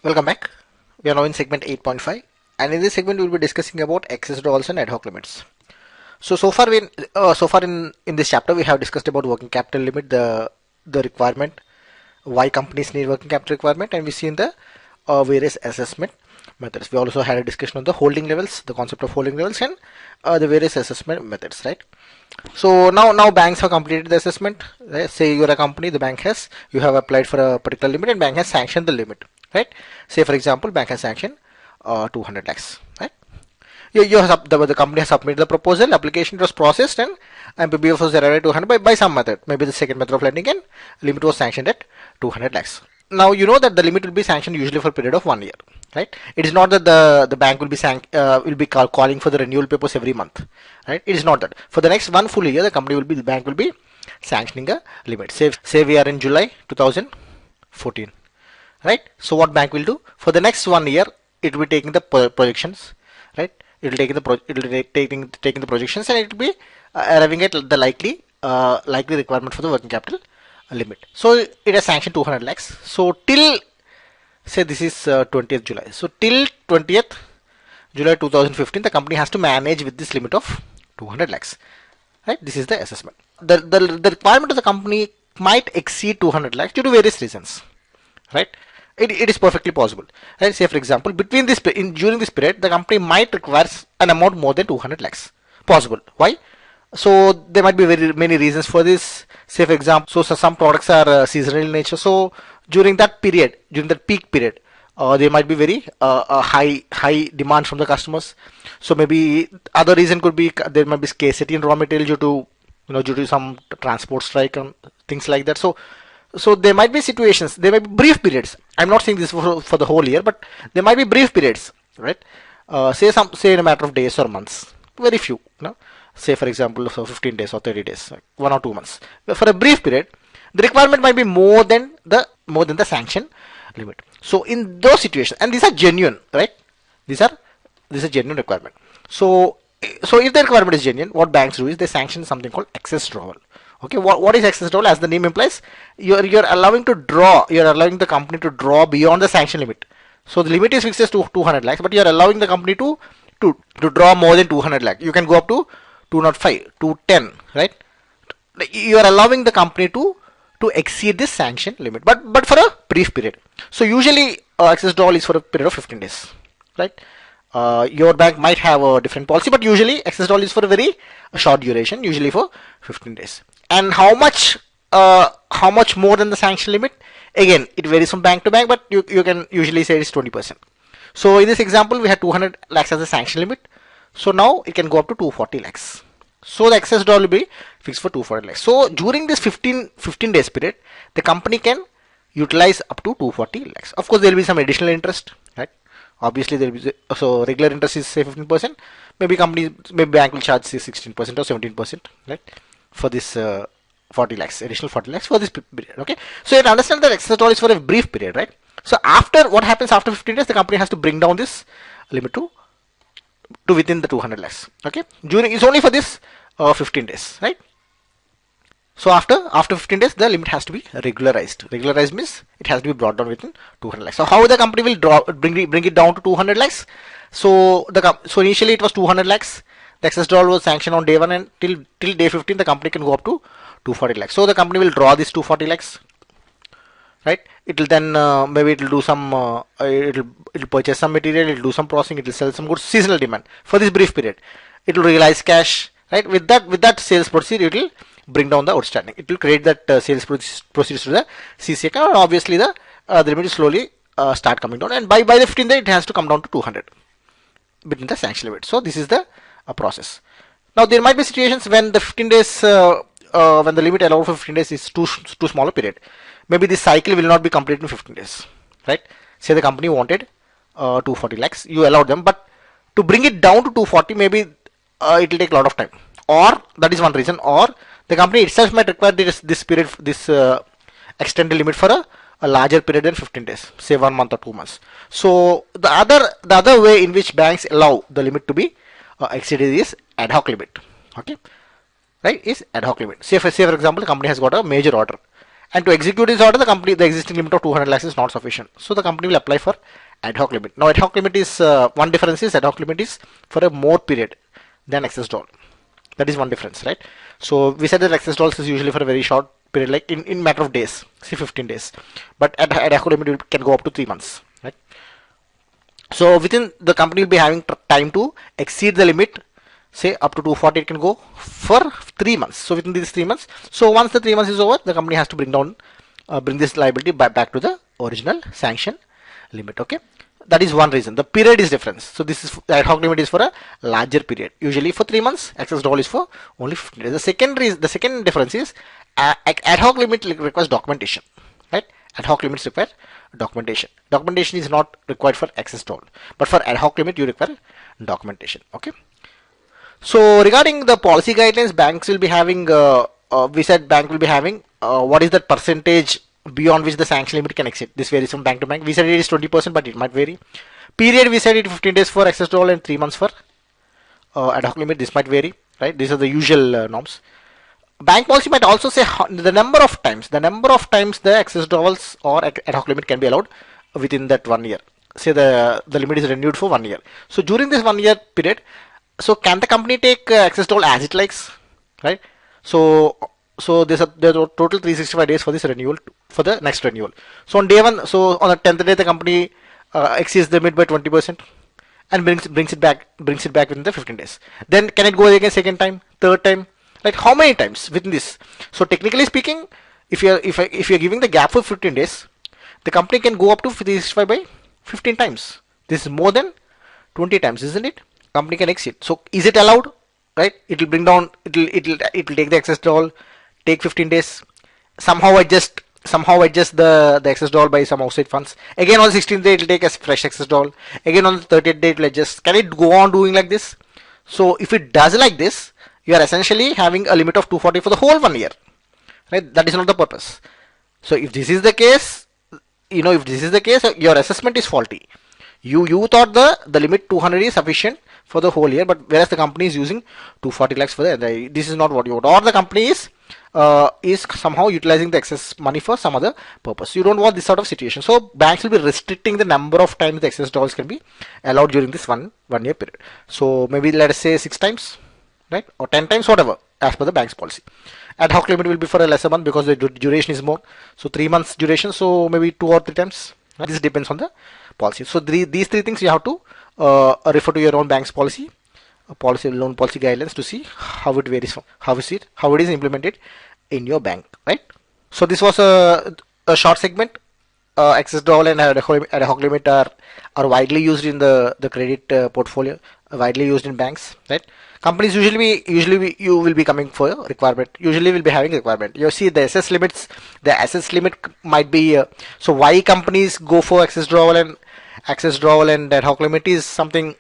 Welcome back. We are now in segment 8.5, and in this segment we will be discussing about excess drawals and ad hoc limits. So far in this chapter we have discussed about working capital limit, the requirement, why companies need working capital requirement, and we see in the various assessment methods. We also had a discussion on the holding levels, the concept of holding levels, and the various assessment methods, right? So now banks have completed the assessment. Right? Say you're a company, you have applied for a particular limit and bank has sanctioned the limit, right? Say for example, bank has sanctioned 200 lakhs, right? The company has submitted the proposal, application was processed, and MPBF was arrived at 200 by some method, maybe the second method of lending, and limit was sanctioned at 200 lakhs. Now you know that the limit will be sanctioned usually for a period of 1 year, right? It is not that the bank will be calling for the renewal papers every month, right? It is not that. For the next one full year, the bank will be sanctioning a limit. Say we are in July 2014, right? So what bank will do for the next 1 year? It will be taking the projections, right? It will taking the projections, and it will be arriving at the likely requirement for the working capital limit. So it has sanctioned 200 lakhs. So till say this is 20th July. So till 20th July 2015, the company has to manage with this limit of 200 lakhs. Right? This is the assessment. The requirement of the company might exceed 200 lakhs due to various reasons. Right? It is perfectly possible. Right? Say for example, during this period, the company might require an amount more than 200 lakhs. Possible. Why? So there might be very many reasons for this. Say for example, so some products are seasonal in nature. So during that period, during that peak period, there might be very high demand from the customers. So maybe other reason could be there might be scarcity in raw material due to some transport strike and things like that. So there might be situations, there might be brief periods. I'm not saying this for the whole year, but there might be brief periods, right? Say in a matter of days or months, very few, say for example, so 15 days or 30 days, like 1 or 2 months. For a brief period, the requirement might be more than the sanction limit. So in those situations, and these are genuine, right? These are genuine requirement. So if the requirement is genuine, what banks do is they sanction something called excess drawal. Okay, what is excess drawal? As the name implies, you're allowing the company to draw beyond the sanction limit. So the limit is fixed to 200 lakhs, but you're allowing the company to draw more than 200 lakhs. You can go up to 205, 210, right? You are allowing the company to exceed this sanction limit, but for a brief period. So usually excess drawal is for a period of 15 days, right? Your bank might have a different policy, but usually excess drawal is for a very short duration, usually for 15 days. And how much more than the sanction limit? Again, it varies from bank to bank, but you can usually say it's 20%. So in this example, we had 200 lakhs as a sanction limit. So now it can go up to 240 lakhs. So the excess drawal will be fixed for 240 lakhs. So during this 15 days period, the company can utilize up to 240 lakhs. Of course, there will be some additional interest, right? Obviously, there will be, so regular interest is say 15%. Maybe bank will charge say 16% or 17%, right? For this 40 lakhs, additional 40 lakhs for this period. Okay. So you have to understand that excess drawal is for a brief period, right? So what happens after 15 days, the company has to bring down this limit to within the 200 lakhs. Okay. It's only for this 15 days, right? So after 15 days, the limit has to be regularized. Regularized means it has to be brought down within 200 lakhs. So how the company will bring it down to 200 lakhs? So initially it was 200 lakhs. The excess drawal was sanctioned on day 1, and till day 15, the company can go up to 240 lakhs. So the company will draw this 240 lakhs, right? It will then maybe it will do some it'll purchase some material, it will do some processing, it will sell some goods, seasonal demand for this brief period. It will realize cash, right? With that sales proceed, it will bring down the outstanding. It will create that sales proceeds to the CC account, and obviously the limit will slowly start coming down, and by the 15th day it has to come down to 200 within the sanction limit. So this is the process. Now there might be situations when the 15 days when the limit allowed for 15 days is too small a period. Maybe this cycle will not be completed in 15 days, right? Say the company wanted 240 lakhs, you allowed them, but to bring it down to 240, maybe it will take a lot of time, or that is one reason, or the company itself might require this period, this extended limit for a larger period than 15 days, say 1 month or 2 months. So the other way in which banks allow the limit to be exceeded is ad hoc limit. Okay, right? Is ad hoc limit. Say for example, the company has got a major order, And to execute this order, the existing limit of 200 lakhs is not sufficient. So the company will apply for ad hoc limit. Now ad hoc limit is one difference is ad hoc limit is for a more period than excess drawl. That is one difference, right? So we said that excess drawals is usually for a very short period, like in matter of days, say 15 days. But ad hoc limit can go up to 3 months, right? So within the company will be having time to exceed the limit. Say up to 240, it can go for 3 months. So within these 3 months, so once the 3 months is over, the company has to bring this liability back to the original sanction limit. Okay, that is one reason. The period is different. So this is the ad hoc limit is for a larger period. Usually for 3 months, excess drawl is for only 15 days. The second difference is ad hoc limit requires documentation, right? Ad hoc limits require documentation. Documentation is not required for excess drawl, but for ad hoc limit you require documentation. Okay. So regarding the policy guidelines, banks will be having, we said bank will be having what is that percentage beyond which the sanction limit can exceed. This varies from bank to bank. We said it is 20%, but it might vary. Period, we said it 15 days for excess drawl and 3 months for ad hoc limit. This might vary, right? These are the usual norms. Bank policy might also say the number of times the excess drawals or ad hoc limit can be allowed within that 1 year. Say the limit is renewed for 1 year. So during this 1 year period, so can the company take excess drawl as it likes, right? So there's a total 365 days for this renewal, for the next renewal. So on day one, so on the 10th day, the company exceeds the limit by 20% and brings it back within the 15 days. Then can it go again second time, third time? Like how many times within this? So technically speaking, if you're giving the gap for 15 days, the company can go up to 365 by 15 times. This is more than 20 times, isn't it? Company can exceed. So is it allowed? Right? It will bring down. It will take the excess drawl, take 15 days. Somehow adjust the excess drawl by some outside funds. Again on the 16th day it will take a fresh excess drawl. Again on the 30th day it will adjust. Can it go on doing like this? So if it does like this, you are essentially having a limit of 240 for the whole 1 year. Right? That is not the purpose. So if this is the case, your assessment is faulty. You thought the limit 200 is sufficient for the whole year, but whereas the company is using 240 lakhs for this is not what you want, or the company is somehow utilizing the excess money for some other purpose. You don't want this sort of situation. So banks will be restricting the number of times the excess drawals can be allowed during this one year period. So maybe let us say 6 times, right, or 10 times, whatever, as per the bank's policy. Ad hoc limit will be for a lesser month because the duration is more. So 3 months duration, so maybe 2 or 3 times. Right? This depends on the policy. So these three things you have to refer to your own bank's policy, loan policy guidelines to see how it varies, how it is implemented in your bank, right? So this was a short segment. Excess drawal and ad hoc limit are widely used in the credit portfolio, widely used in banks, right? Companies you will be coming for requirement. Usually will be having requirement. You see the assess limits. The assess limit might be so why companies go for excess drawal and ad hoc limit is something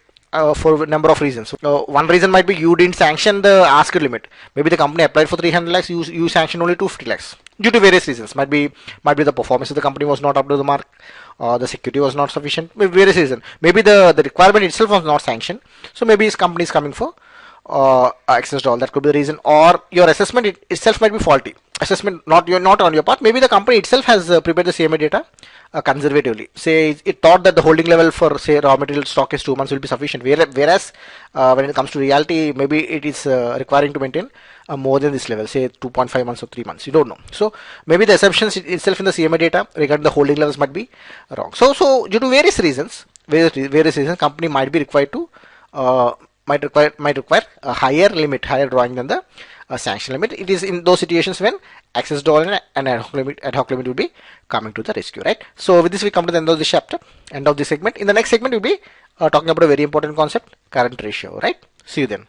for a number of reasons. One reason might be you didn't sanction the asked limit. Maybe the company applied for 300 lakhs, you sanctioned only 250 lakhs due to various reasons. Might be the performance of the company was not up to the mark, the security was not sufficient. Maybe various reasons. Maybe the requirement itself was not sanctioned. So maybe his company is coming for excess drawal. That could be the reason. Or your assessment itself might be faulty. Assessment not on your part. Maybe the company itself has prepared the CMA data conservatively. Say it thought that the holding level for say raw material stock is 2 months will be sufficient. Whereas when it comes to reality, maybe it is requiring to maintain more than this level, say 2.5 months or 3 months. You don't know. So maybe the assumptions itself in the CMA data regarding the holding levels might be wrong. So due to various reasons, company might be required to might require a higher drawing than the sanction limit. It is in those situations when excess drawal and ad hoc limit will be coming to the rescue, right? So with this we come to the end of this chapter, end of this segment. In the next segment we'll be talking about a very important concept, current ratio, right? See you then.